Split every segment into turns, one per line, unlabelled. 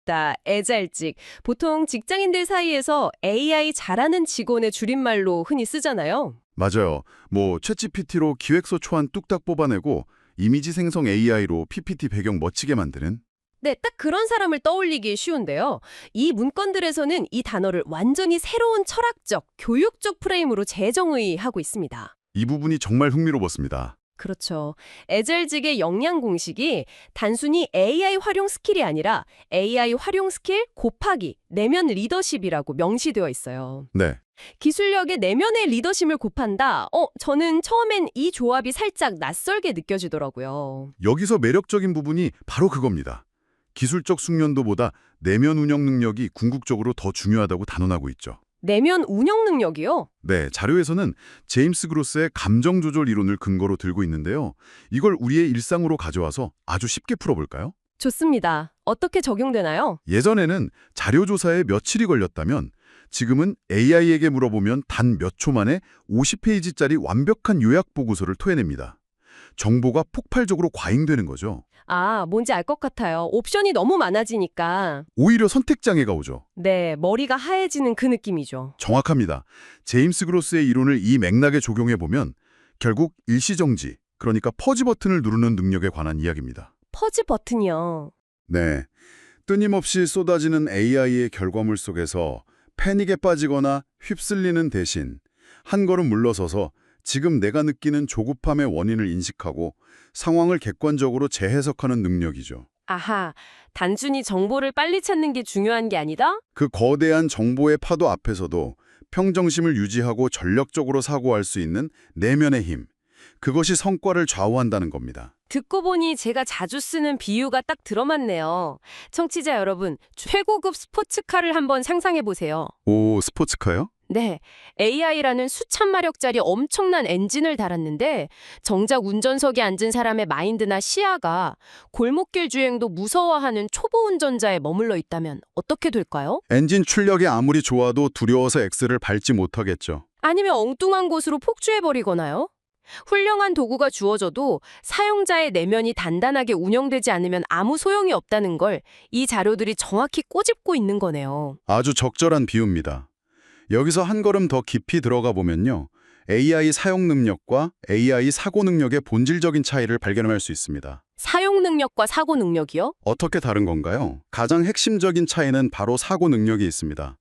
맞다. 애잘직. 보통 직장인들 사이에서 AI 잘하는 직원의 줄임말로 흔히 쓰잖아요.
맞아요. 뭐 챗GPT로 기획서 초안 뚝딱 뽑아내고 이미지 생성 AI로 PPT 배경 멋지게 만드는?
네, 딱 그런 사람을 떠올리기 쉬운데요. 이 문건들에서는 이 단어를 완전히 새로운 철학적, 교육적 프레임으로 재정의하고 있습니다.
이 부분이 정말 흥미로웠습니다.
그렇죠. 에젤직의 역량 공식이 단순히 AI 활용 스킬이 아니라 AI 활용 스킬 곱하기 내면 리더십이라고 명시되어 있어요.
네.
기술력의 내면의 리더십을 곱한다. 저는 처음엔 이 조합이 살짝 낯설게 느껴지더라고요.
여기서 매력적인 부분이 바로 그겁니다. 기술적 숙련도보다 내면 운영 능력이 궁극적으로 더 중요하다고 단언하고 있죠.
내면 운영 능력이요?
네, 자료에서는 제임스 그로스의 감정 조절 이론을 근거로 들고 있는데요. 이걸 우리의 일상으로 가져와서 아주 쉽게 풀어볼까요?
좋습니다. 어떻게 적용되나요?
예전에는 자료 조사에 며칠이 걸렸다면 지금은 AI에게 물어보면 단 몇 초 만에 50페이지짜리 완벽한 요약 보고서를 토해냅니다. 정보가 폭발적으로 과잉되는 거죠.
아, 뭔지 알 것 같아요. 옵션이 너무 많아지니까.
오히려 선택 장애가 오죠.
네, 머리가 하얘지는 그 느낌이죠.
정확합니다. 제임스 그로스의 이론을 이 맥락에 적용해보면 결국 일시정지, 그러니까 퍼지 버튼을 누르는 능력에 관한 이야기입니다.
퍼즈 버튼이요.
네, 끊임없이 쏟아지는 AI의 결과물 속에서 패닉에 빠지거나 휩쓸리는 대신 한 걸음 물러서서 지금 내가 느끼는 조급함의 원인을 인식하고 상황을 객관적으로 재해석하는 능력이죠.
아하, 단순히 정보를 빨리 찾는 게 중요한 게 아니다?
그 거대한 정보의 파도 앞에서도 평정심을 유지하고 전력적으로 사고할 수 있는 내면의 힘, 그것이 성과를 좌우한다는 겁니다.
듣고 보니 제가 자주 쓰는 비유가 딱 들어맞네요. 청취자 여러분, 최고급 스포츠카를 한번 상상해 보세요.
오, 스포츠카요?
네, AI라는 수천 마력짜리 엄청난 엔진을 달았는데 정작 운전석에 앉은 사람의 마인드나 시야가 골목길 주행도 무서워하는 초보 운전자에 머물러 있다면 어떻게 될까요?
엔진 출력이 아무리 좋아도 두려워서 엑셀을 밟지 못하겠죠.
아니면 엉뚱한 곳으로 폭주해버리거나요? 훌륭한 도구가 주어져도 사용자의 내면이 단단하게 운영되지 않으면 아무 소용이 없다는 걸 이 자료들이 정확히 꼬집고 있는 거네요.
아주 적절한 비유입니다. 여기서 한 걸음 더 깊이 들어가 보면요. AI 사용 능력과 AI 사고 능력의 본질적인 차이를 발견할 수 있습니다.
사용 능력과 사고 능력이요?
어떻게 다른 건가요? 가장 핵심적인 차이는 바로 사고 능력이 있습니다.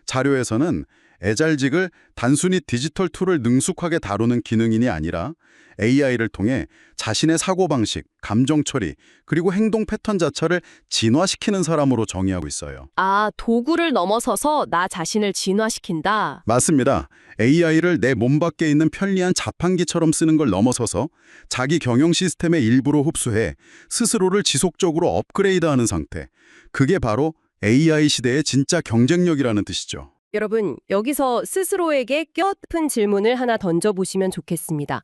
자료에서는 애잘직을 단순히 디지털 툴을 능숙하게 다루는 기능인이 아니라 AI를 통해 자신의 사고방식, 감정 처리, 그리고 행동 패턴 자체를 진화시키는 사람으로 정의하고 있어요.
아, 도구를 넘어서서 나 자신을 진화시킨다.
맞습니다. AI를 내 몸 밖에 있는 편리한 자판기처럼 쓰는 걸 넘어서서 자기 경영 시스템의 일부로 흡수해 스스로를 지속적으로 업그레이드하는 상태. 그게 바로 AI 시대의 진짜 경쟁력이라는 뜻이죠.
여러분, 여기서 스스로에게 껴깊은 질문을 하나 던져보시면 좋겠습니다.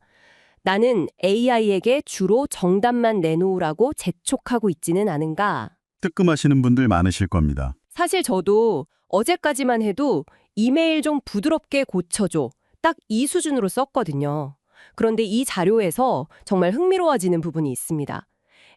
나는 AI에게 주로 정답만 내놓으라고 재촉하고 있지는 않은가?
뜨끔하시는 분들 많으실 겁니다.
사실 저도 어제까지만 해도 이메일 좀 부드럽게 고쳐줘. 딱 이 수준으로 썼거든요. 그런데 이 자료에서 정말 흥미로워지는 부분이 있습니다.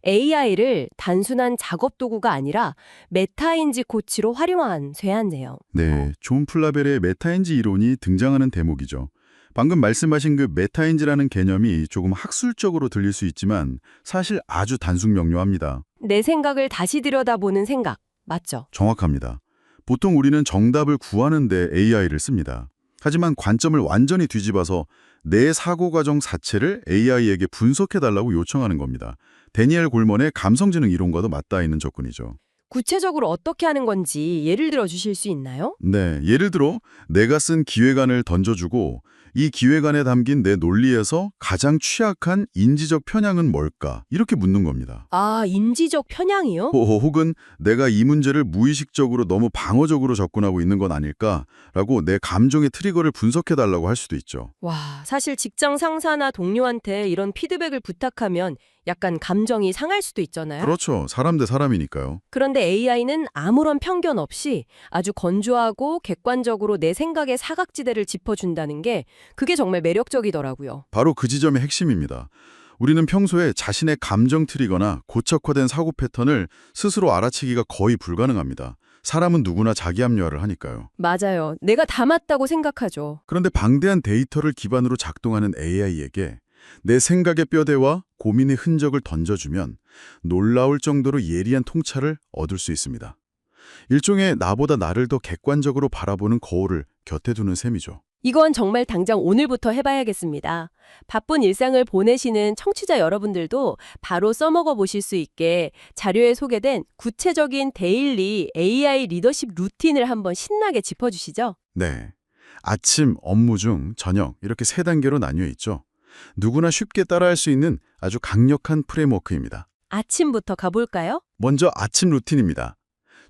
AI를 단순한 작업 도구가 아니라 메타인지 코치로 활용한 쇠한제요.
네, 존 플라벨의 메타인지 이론이 등장하는 대목이죠. 방금 말씀하신 그 메타인지라는 개념이 조금 학술적으로 들릴 수 있지만 사실 아주 단순 명료합니다.
내 생각을 다시 들여다보는 생각, 맞죠?
정확합니다. 보통 우리는 정답을 구하는데 AI를 씁니다. 하지만 관점을 완전히 뒤집어서 내 사고 과정 자체를 AI에게 분석해달라고 요청하는 겁니다. 데니엘 골먼의 감성지능 이론과도 맞닿아 있는 접근이죠.
구체적으로 어떻게 하는 건지 예를 들어 주실 수 있나요?
네, 예를 들어 내가 쓴 기획안을 던져주고 이 기획안에 담긴 내 논리에서 가장 취약한 인지적 편향은 뭘까? 이렇게 묻는 겁니다.
아, 인지적 편향이요?
혹은 내가 이 문제를 무의식적으로 너무 방어적으로 접근하고 있는 건 아닐까라고 내 감정의 트리거를 분석해달라고 할 수도 있죠.
와, 사실 직장 상사나 동료한테 이런 피드백을 부탁하면 약간 감정이 상할 수도 있잖아요.
그렇죠. 사람 대 사람이니까요.
그런데 AI는 아무런 편견 없이 아주 건조하고 객관적으로 내 생각의 사각지대를 짚어준다는 게 그게 정말 매력적이더라고요.
바로 그 지점의 핵심입니다. 우리는 평소에 자신의 감정 트리거나 고착화된 사고 패턴을 스스로 알아채기가 거의 불가능합니다. 사람은 누구나 자기 합리화를 하니까요.
맞아요. 내가 다 맞다고 생각하죠.
그런데 방대한 데이터를 기반으로 작동하는 AI에게 내 생각의 뼈대와 고민의 흔적을 던져주면 놀라울 정도로 예리한 통찰을 얻을 수 있습니다. 일종의 나보다 나를 더 객관적으로 바라보는 거울을 곁에 두는 셈이죠.
이건 정말 당장 오늘부터 해봐야겠습니다. 바쁜 일상을 보내시는 청취자 여러분들도 바로 써먹어 보실 수 있게 자료에 소개된 구체적인 데일리 AI 리더십 루틴을 한번 신나게 짚어주시죠.
네. 아침, 업무 중, 저녁 이렇게 세 단계로 나뉘어 있죠. 누구나 쉽게 따라할 수 있는 아주 강력한 프레임워크입니다.
아침부터 가볼까요?
먼저 아침 루틴입니다.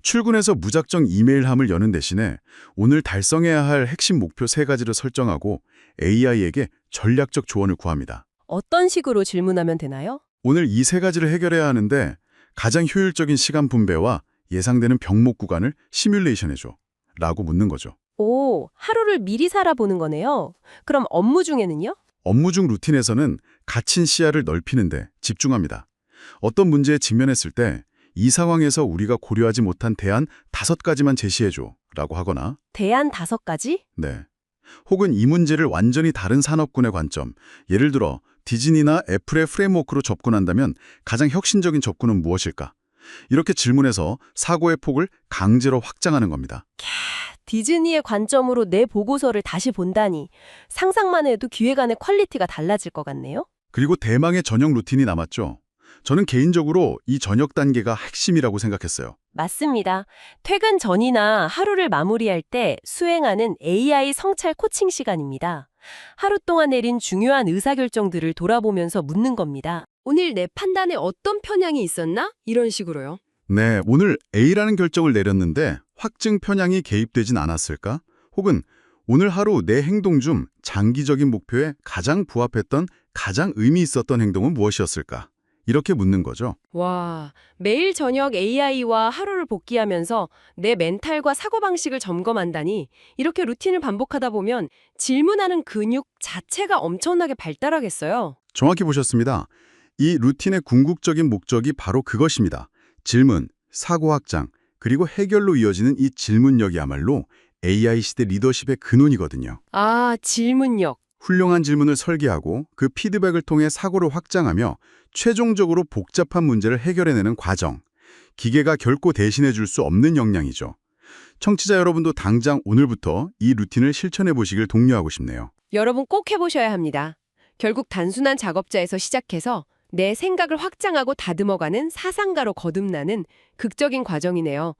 출근해서 무작정 이메일함을 여는 대신에 오늘 달성해야 할 핵심 목표 3가지를 설정하고 AI에게 전략적 조언을 구합니다.
어떤 식으로 질문하면 되나요?
오늘 이 3가지를 해결해야 하는데 가장 효율적인 시간 분배와 예상되는 병목 구간을 시뮬레이션해줘 라고 묻는 거죠.
오, 하루를 미리 살아보는 거네요. 그럼 업무 중에는요?
업무 중 루틴에서는 갇힌 시야를 넓히는데 집중합니다. 어떤 문제에 직면했을 때 이 상황에서 우리가 고려하지 못한 대안 5가지만 제시해줘 라고 하거나
대안 5가지?
네. 혹은 이 문제를 완전히 다른 산업군의 관점, 예를 들어 디즈니나 애플의 프레임워크로 접근한다면 가장 혁신적인 접근은 무엇일까? 이렇게 질문해서 사고의 폭을 강제로 확장하는 겁니다.
디즈니의 관점으로 내 보고서를 다시 본다니 상상만 해도 기획안의 퀄리티가 달라질 것 같네요.
그리고 대망의 저녁 루틴이 남았죠. 저는 개인적으로 이 저녁 단계가 핵심이라고 생각했어요.
맞습니다. 퇴근 전이나 하루를 마무리할 때 수행하는 AI 성찰 코칭 시간입니다. 하루 동안 내린 중요한 의사결정들을 돌아보면서 묻는 겁니다. 오늘 내 판단에 어떤 편향이 있었나? 이런 식으로요.
네, 오늘 A라는 결정을 내렸는데 확증 편향이 개입되진 않았을까? 혹은 오늘 하루 내 행동 중 장기적인 목표에 가장 부합했던 가장 의미 있었던 행동은 무엇이었을까? 이렇게 묻는 거죠.
와, 매일 저녁 AI와 하루를 복귀하면서 내 멘탈과 사고방식을 점검한다니 이렇게 루틴을 반복하다 보면 질문하는 근육 자체가 엄청나게 발달하겠어요.
정확히 보셨습니다. 이 루틴의 궁극적인 목적이 바로 그것입니다. 질문, 사고 확장, 그리고 해결로 이어지는 이 질문력이야말로 AI 시대 리더십의 근원이거든요.
아, 질문력.
훌륭한 질문을 설계하고 그 피드백을 통해 사고를 확장하며 최종적으로 복잡한 문제를 해결해내는 과정. 기계가 결코 대신해 줄 수 없는 역량이죠. 청취자 여러분도 당장 오늘부터 이 루틴을 실천해 보시길 독려하고 싶네요.
여러분 꼭 해보셔야 합니다. 결국 단순한 작업자에서 시작해서 내 생각을 확장하고 다듬어가는 사상가로 거듭나는 극적인 과정이네요.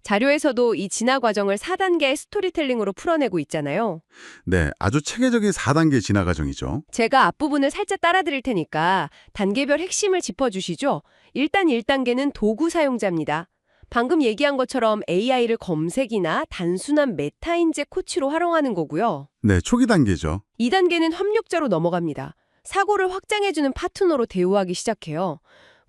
자료에서도 이 진화 과정을 4단계의 스토리텔링으로 풀어내고 있잖아요.
네, 아주 체계적인 4단계 진화 과정이죠.
제가 앞부분을 살짝 따라드릴 테니까 단계별 핵심을 짚어주시죠. 일단 1단계는 도구 사용자입니다. 방금 얘기한 것처럼 AI를 검색이나 단순한 메타인재 코치로 활용하는 거고요.
네, 초기 단계죠.
2단계는 협력자로 넘어갑니다. 사고를 확장해주는 파트너로 대우하기 시작해요.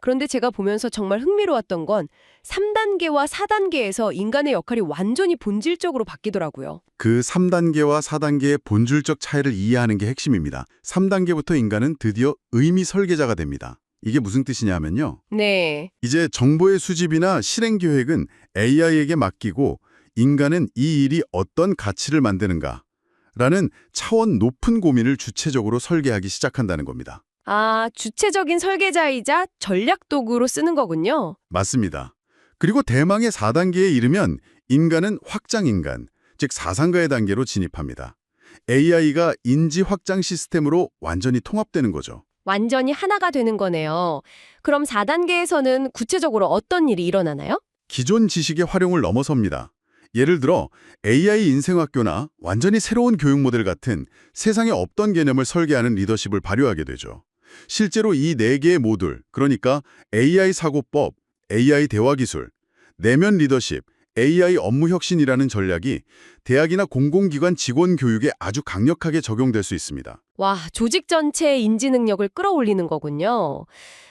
그런데 제가 보면서 정말 흥미로웠던 건 3단계와 4단계에서 인간의 역할이 완전히 본질적으로 바뀌더라고요.
그 3단계와 4단계의 본질적 차이를 이해하는 게 핵심입니다. 3단계부터 인간은 드디어 의미 설계자가 됩니다. 이게 무슨 뜻이냐면요.
네.
이제 정보의 수집이나 실행 계획은 AI에게 맡기고 인간은 이 일이 어떤 가치를 만드는가 라는 차원 높은 고민을 주체적으로 설계하기 시작한다는 겁니다.
아, 주체적인 설계자이자 전략 도구로 쓰는 거군요.
맞습니다. 그리고 대망의 4단계에 이르면 인간은 확장인간, 즉 사상가의 단계로 진입합니다. AI가 인지 확장 시스템으로 완전히 통합되는 거죠.
완전히 하나가 되는 거네요. 그럼 4단계에서는 구체적으로 어떤 일이 일어나나요?
기존 지식의 활용을 넘어섭니다. 예를 들어 AI 인생학교나 완전히 새로운 교육 모델 같은 세상에 없던 개념을 설계하는 리더십을 발휘하게 되죠. 실제로 이 4개의 모듈, 그러니까 AI 사고법, AI 대화기술, 내면 리더십, AI 업무 혁신이라는 전략이 대학이나 공공기관 직원 교육에 아주 강력하게 적용될 수 있습니다.
와, 조직 전체의 인지 능력을 끌어올리는 거군요.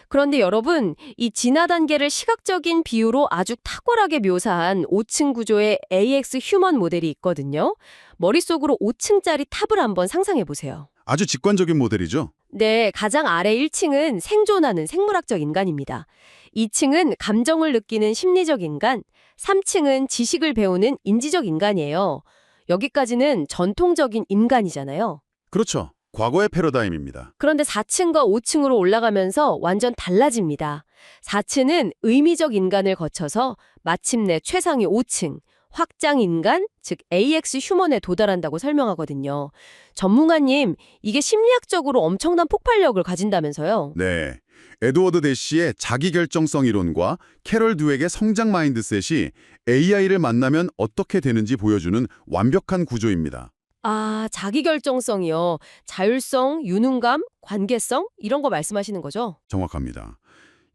그런데 여러분, 이 진화 단계를 시각적인 비유로 아주 탁월하게 묘사한 5층 구조의 AX 휴먼 모델이 있거든요. 머릿속으로 5층짜리 탑을 한번 상상해 보세요.
아주 직관적인 모델이죠.
네, 가장 아래 1층은 생존하는 생물학적 인간입니다. 2층은 감정을 느끼는 심리적 인간, 3층은 지식을 배우는 인지적 인간이에요. 여기까지는 전통적인 인간이잖아요.
그렇죠. 과거의 패러다임입니다.
그런데 4층과 5층으로 올라가면서 완전 달라집니다. 4층은 의미적 인간을 거쳐서 마침내 최상위 5층, 확장 인간, 즉 AX 휴먼에 도달한다고 설명하거든요. 전문가님, 이게 심리학적으로 엄청난 폭발력을 가진다면서요?
네. 에드워드 대시의 자기결정성 이론과 캐럴 두엑의 성장 마인드셋이 AI를 만나면 어떻게 되는지 보여주는 완벽한 구조입니다.
아, 자기결정성이요. 자율성, 유능감, 관계성 이런 거 말씀하시는 거죠?
정확합니다.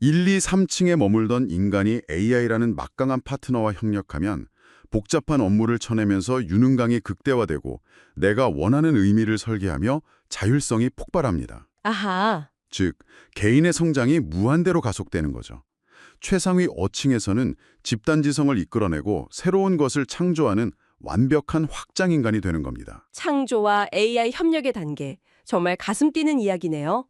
1, 2, 3층에 머물던 인간이 AI라는 막강한 파트너와 협력하면 복잡한 업무를 쳐내면서 유능감이 극대화되고 내가 원하는 의미를 설계하며 자율성이 폭발합니다.
아하.
즉, 개인의 성장이 무한대로 가속되는 거죠. 최상위 어층에서는 집단지성을 이끌어내고 새로운 것을 창조하는 완벽한 확장인간이 되는 겁니다.
창조와 AI 협력의 단계. 정말 가슴 뛰는 이야기네요.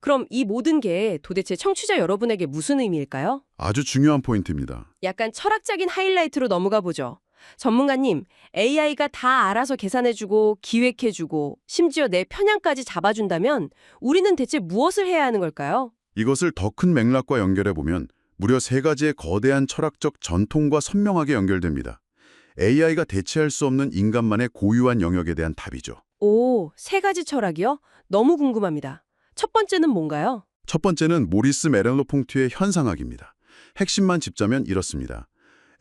그럼 이 모든 게 도대체 청취자 여러분에게 무슨 의미일까요?
아주 중요한 포인트입니다.
약간 철학적인 하이라이트로 넘어가 보죠. 전문가님, AI가 다 알아서 계산해주고 기획해주고 심지어 내 편향까지 잡아준다면 우리는 대체 무엇을 해야 하는 걸까요?
이것을 더 큰 맥락과 연결해보면 무려 3가지의 거대한 철학적 전통과 선명하게 연결됩니다. AI가 대체할 수 없는 인간만의 고유한 영역에 대한 답이죠.
오, 3가지 철학이요? 너무 궁금합니다. 첫 번째는 뭔가요?
첫 번째는 모리스 메를로퐁트의 현상학입니다. 핵심만 짚자면 이렇습니다.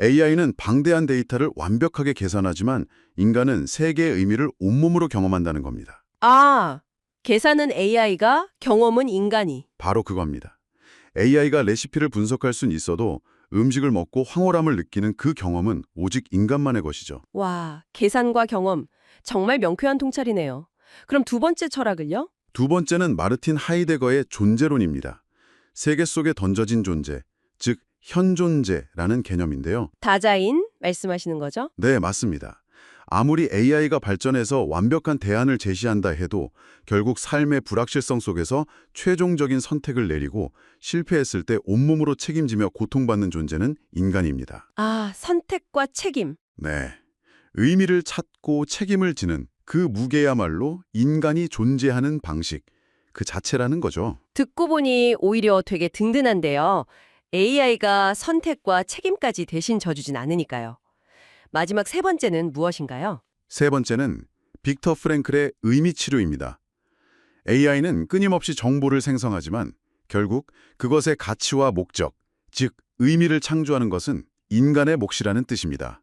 AI는 방대한 데이터를 완벽하게 계산하지만 인간은 세계의 의미를 온몸으로 경험한다는 겁니다.
아, 계산은 AI가, 경험은 인간이.
바로 그겁니다. AI가 레시피를 분석할 순 있어도 음식을 먹고 황홀함을 느끼는 그 경험은 오직 인간만의 것이죠.
와, 계산과 경험. 정말 명쾌한 통찰이네요. 그럼 두 번째 철학을요?
두 번째는 마르틴 하이데거의 존재론입니다. 세계 속에 던져진 존재, 즉 현존재라는 개념인데요.
다자인 말씀하시는 거죠?
네, 맞습니다. 아무리 AI가 발전해서 완벽한 대안을 제시한다 해도 결국 삶의 불확실성 속에서 최종적인 선택을 내리고 실패했을 때 온몸으로 책임지며 고통받는 존재는 인간입니다.
아, 선택과 책임.
네. 의미를 찾고 책임을 지는 그 무게야말로 인간이 존재하는 방식, 그 자체라는 거죠.
듣고 보니 오히려 되게 든든한데요. AI가 선택과 책임까지 대신 져주진 않으니까요. 마지막 3번째는 무엇인가요?
세 번째는 빅터 프랭클의 의미치료입니다. AI는 끊임없이 정보를 생성하지만 결국 그것의 가치와 목적, 즉 의미를 창조하는 것은 인간의 몫이라는 뜻입니다.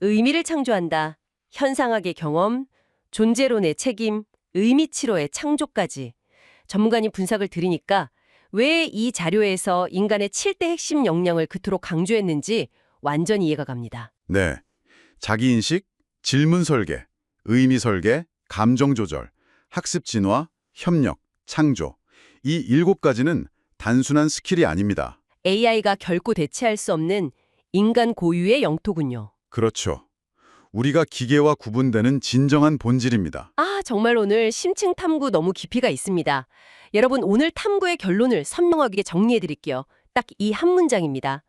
의미를 창조한다. 현상학의 경험, 존재론의 책임, 의미치료의 창조까지. 전문가님 분석을 들으니까 왜 이 자료에서 인간의 7대 핵심 역량을 그토록 강조했는지 완전히 이해가 갑니다.
네. 자기인식, 질문 설계, 의미 설계, 감정 조절, 학습 진화, 협력, 창조. 이 7가지는 단순한 스킬이 아닙니다.
AI가 결코 대체할 수 없는 인간 고유의 영토군요.
그렇죠. 우리가 기계와 구분되는 진정한 본질입니다.
아, 정말 오늘 심층 탐구 너무 깊이가 있습니다. 여러분, 오늘 탐구의 결론을 선명하게 정리해 드릴게요. 딱 이 한 문장입니다.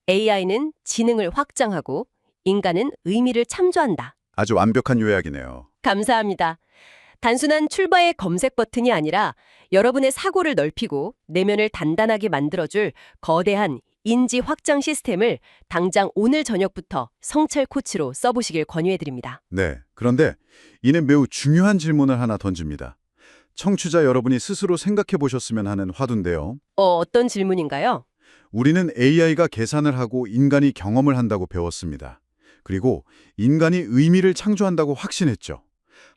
AI는 지능을 확장하고 인간은 의미를 창조한다.
아주 완벽한 요약이네요.
감사합니다. 단순한 출바의 검색 버튼이 아니라 여러분의 사고를 넓히고 내면을 단단하게 만들어줄 거대한 인지 확장 시스템을 당장 오늘 저녁부터 성철 코치로 써보시길 권유해드립니다.
네. 그런데 이는 매우 중요한 질문을 하나 던집니다. 청취자 여러분이 스스로 생각해 보셨으면 하는 화두인데요.
어떤 질문인가요?
우리는 AI가 계산을 하고 인간이 경험을 한다고 배웠습니다. 그리고 인간이 의미를 창조한다고 확신했죠.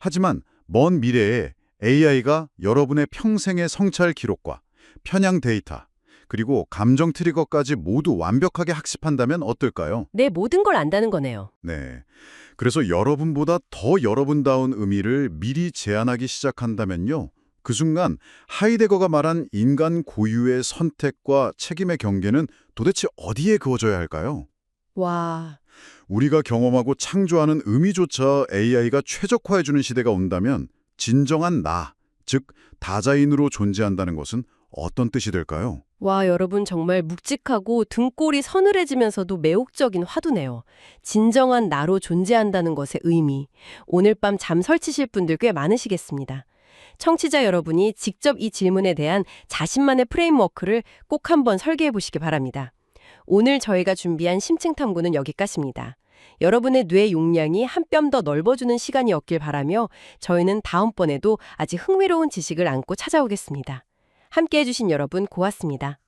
하지만 먼 미래에 AI가 여러분의 평생의 성찰 기록과 편향 데이터, 그리고 감정 트리거까지 모두 완벽하게 학습한다면 어떨까요?
내 모든 걸 안다는 거네요.
네. 그래서 여러분보다 더 여러분다운 의미를 미리 제안하기 시작한다면요. 그 순간 하이데거가 말한 인간 고유의 선택과 책임의 경계는 도대체 어디에 그어져야 할까요?
와,
우리가 경험하고 창조하는 의미조차 AI가 최적화해주는 시대가 온다면 진정한 나, 즉 다자인으로 존재한다는 것은 어떤 뜻이 될까요?
와, 여러분 정말 묵직하고 등골이 서늘해지면서도 매혹적인 화두네요. 진정한 나로 존재한다는 것의 의미. 오늘 밤 잠 설치실 분들 꽤 많으시겠습니다. 청취자 여러분이 직접 이 질문에 대한 자신만의 프레임워크를 꼭 한번 설계해 보시기 바랍니다. 오늘 저희가 준비한 심층 탐구는 여기까지입니다. 여러분의 뇌 용량이 한 뼘 더 넓어주는 시간이었길 바라며 저희는 다음번에도 아직 흥미로운 지식을 안고 찾아오겠습니다. 함께 해주신 여러분 고맙습니다.